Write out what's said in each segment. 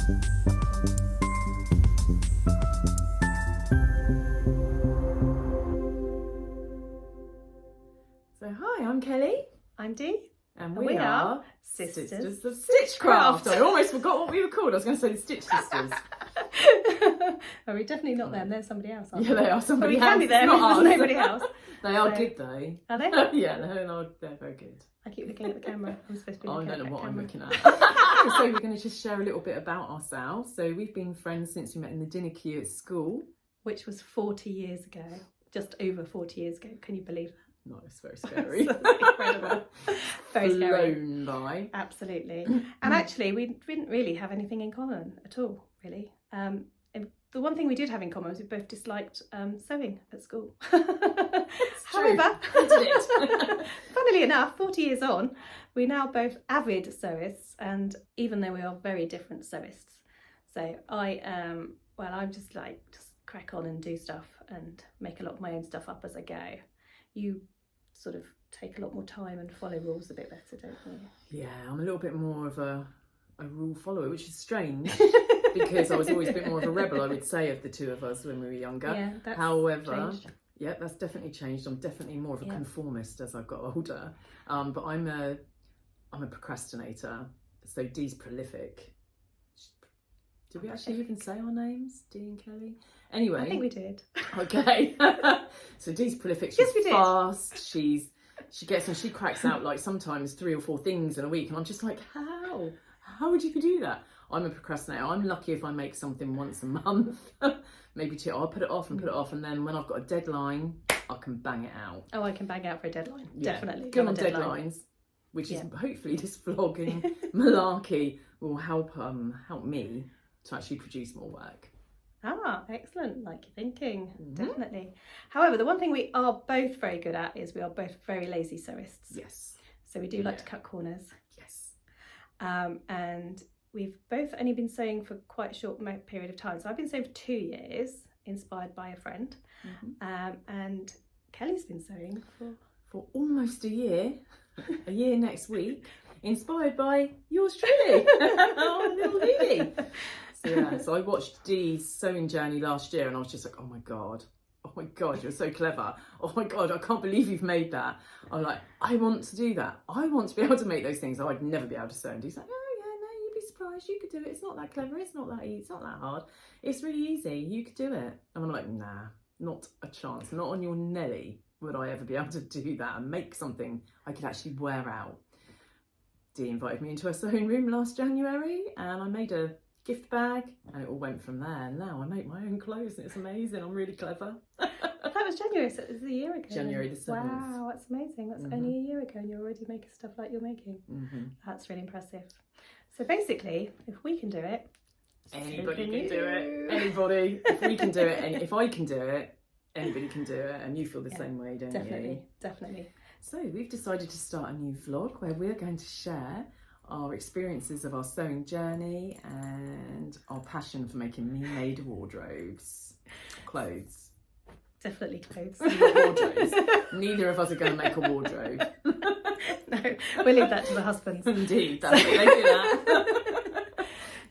So hi, I'm Kelly. I'm Dee. And we are Sisters of Stitchcraft. I almost forgot what we were called. I was going to say the Stitch Sisters. Well, we're definitely not them. They're somebody else, aren't Yeah, they are somebody we else. can be them, not there's us. nobody else. They are good though. Are they? Yeah, they're very good. I keep looking at the camera. I'm supposed to be I looking don't at know what that I'm camera. looking at. So we're going to just share a little bit about ourselves. So we've been friends since we met in the dinner queue at school. Which was 40 years ago. Just over 40 years ago. Can you believe that? No, it's very scary. Incredible. Very scary. Flown by. Absolutely. And actually, we didn't really have anything in common at all, really. The one thing we did have in common was we both disliked sewing at school. However, funnily enough, 40 years on, we're now both avid sewists, and even though we are very different sewists. So I'm just crack on and do stuff and make a lot of my own stuff up as I go. You sort of take a lot more time and follow rules a bit better, don't you? Yeah, I'm a little bit more of a rule follower, which is strange because I was always a bit more of a rebel, I would say, of the two of us when we were younger. Yeah, that's However, changed. Yeah, that's definitely changed. I'm definitely more of a conformist as I've got older. But I'm a procrastinator. So Dee's prolific. Did we actually even say our names, Dee and Kelly? Anyway, I think we did. Okay. So Dee's prolific. She's fast. She gets and she cracks out like sometimes 3 or 4 things in a week, and I'm just like, how would you do that? I'm a procrastinator. I'm lucky if I make something once a month, maybe 2. I'll put it off, and then when I've got a deadline, I can bang it out. Oh, I can bang out for a deadline. Yeah. Definitely. Good on deadlines, which is hopefully this vlog and malarkey will help me to actually produce more work. Ah, excellent. Like your thinking, definitely. However, the one thing we are both very good at is we are both very lazy sewists. Yes. So we do like to cut corners. Yes. And we've both only been sewing for quite a short period of time. So I've been sewing for 2 years, inspired by a friend. And Kelly's been sewing for almost a year. A year next week, inspired by yours truly. Oh, little Lily. So I watched Dee's sewing journey last year and I was just like, oh my god, you're so clever. Oh my god, I can't believe you've made that. I'm like, I want to do that. I want to be able to make those things. I'd never be able to sew. And Dee's like, oh yeah, no, you'd be surprised. You could do it. It's not that clever. It's not that easy. It's not that hard. It's really easy. You could do it. And I'm like, nah, not a chance. Not on your Nelly would I ever be able to do that and make something I could actually wear out. Dee invited me into her sewing room last January and I made a gift bag and it all went from there. And now I make my own clothes and it's amazing. I'm really clever. That was January, so it was a year ago. January the 7th. Wow, that's amazing. That's only a year ago and you're already making stuff like you're making. That's really impressive. So basically, if we can do it, anybody can do it. Anybody. If we can do it, and if I can do it, anybody can do it. And you feel the same way, don't you? Definitely. So we've decided to start a new vlog where we're going to share our experiences of our sewing journey and our passion for making me-made wardrobes. Clothes. Definitely clothes. Wardrobes. Neither of us are going to make a wardrobe. No, we'll leave that to the husbands. Indeed, that's what they do that.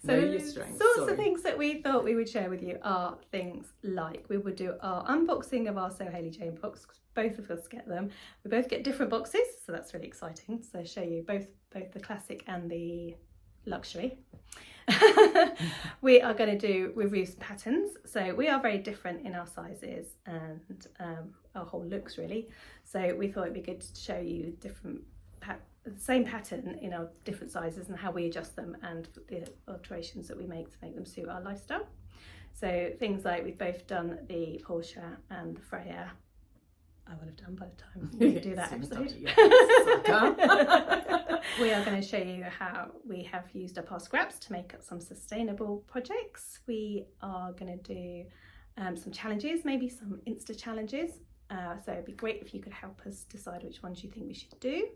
So know your strengths. Sorts of things that we thought we would share with you are things like we would do our unboxing of our So Hayley Jane box. Both of us get them. We both get different boxes, so that's really exciting. So show you both the classic and the luxury. We are going to do reviews patterns. So we are very different in our sizes and our whole looks really. So we thought it'd be good to show you different the same pattern in our different sizes and how we adjust them and the alterations that we make to make them suit our lifestyle. So things like we've both done the Portia and the Freya. I would have done by the time we do that episode. We are going to show you how we have used up our scraps to make up some sustainable projects. We are going to do some challenges, maybe some Insta challenges. So it'd be great if you could help us decide which ones you think we should do.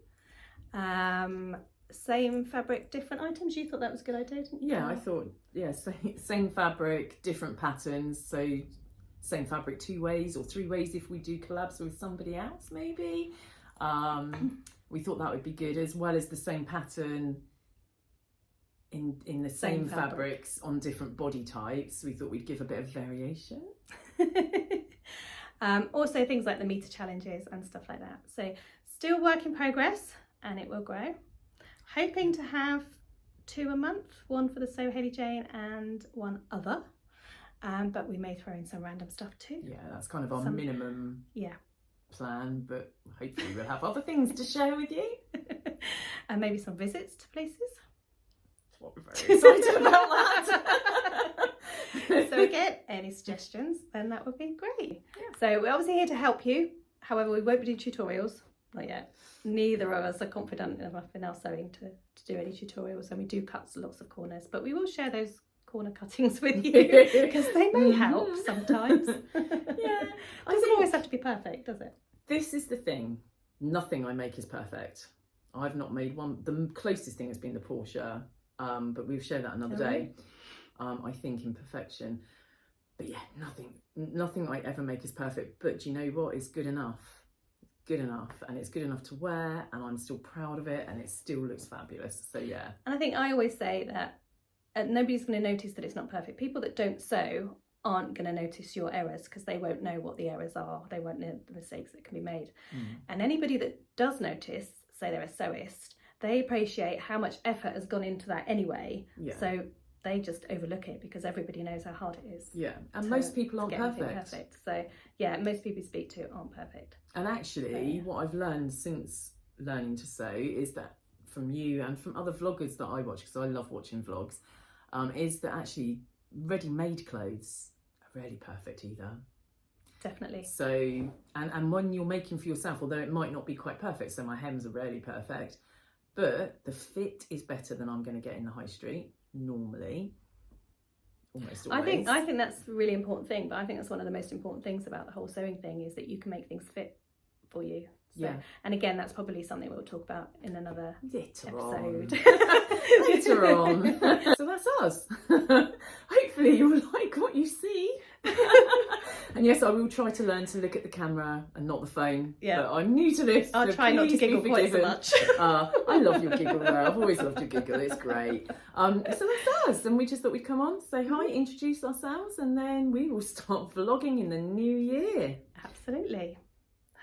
Same fabric, different items. You thought that was a good idea, didn't you? Yeah, I thought, yeah, same fabric, different patterns. So same fabric 2 ways or 3 ways if we do collabs with somebody else, maybe. We thought that would be good, as well as the same pattern in the same fabrics on different body types. We thought we'd give a bit of variation. Also things like the meter challenges and stuff like that. So still work in progress, and it will grow. Hoping to have 2 a month, one for the Sew Haley Jane and one other. But we may throw in some random stuff too. Yeah, that's kind of our minimum yeah plan, but hopefully we'll have other things to share with you. And maybe some visits to places. Well, we're very excited about that. So again, any suggestions, then that would be great. Yeah. So we're obviously here to help you. However, we won't be doing tutorials, not yet. Neither of us are confident enough in our sewing to do any tutorials, and we do cut lots of corners, but we will share those corner cuttings with you because they may help sometimes. Yeah, doesn't always have to be perfect, does it? This is the thing, nothing I make is perfect. I've not made one. The closest thing has been the Porsche, but we'll share that another day. I think in perfection, but yeah, nothing I ever make is perfect, but do you know what, it's good enough. Good enough, and it's good enough to wear, and I'm still proud of it, and it still looks fabulous. So yeah, and I think I always say that nobody's going to notice that it's not perfect. People that don't sew aren't going to notice your errors because they won't know what the errors are. They won't know the mistakes that can be made. And anybody that does notice, say they're a sewist, they appreciate how much effort has gone into that anyway. Yeah. So they just overlook it because everybody knows how hard it is. Yeah, and most people aren't perfect. So yeah, most people you speak to aren't perfect. And actually, what I've learned since learning to sew is that from you and from other vloggers that I watch, because I love watching vlogs, is that actually ready-made clothes are rarely perfect either. Definitely. So, and when you're making for yourself, although it might not be quite perfect, so my hems are rarely perfect, but the fit is better than I'm going to get in the high street normally. Almost always. I think that's a really important thing, but I think that's one of the most important things about the whole sewing thing is that you can make things fit for you. So, yeah. And again, that's probably something we'll talk about in another episode. Later on. So that's us. Hopefully you'll like what you see. And yes, I will try to learn to look at the camera and not the phone. Yeah. But I'm new to this. I'll try not to giggle quite so much. I love your giggle though. I've always loved your giggle. It's great. So that's us. And we just thought we'd come on, say hi, introduce ourselves, and then we will start vlogging in the new year. Absolutely.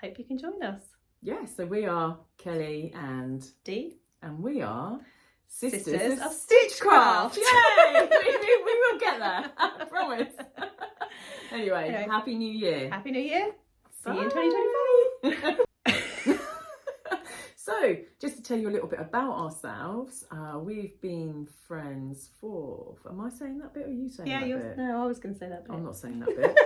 Hope you can join us. Yeah, so we are Kelly and Dee, and we are Sisters of Stitchcraft. Yay! we will get there, I promise. Anyway, Happy New Year. Happy New Year. See you in 2024. So, just to tell you a little bit about ourselves, we've been friends for, am I saying that bit or are you saying that bit? No, I was going to say that bit. I'm not saying that bit.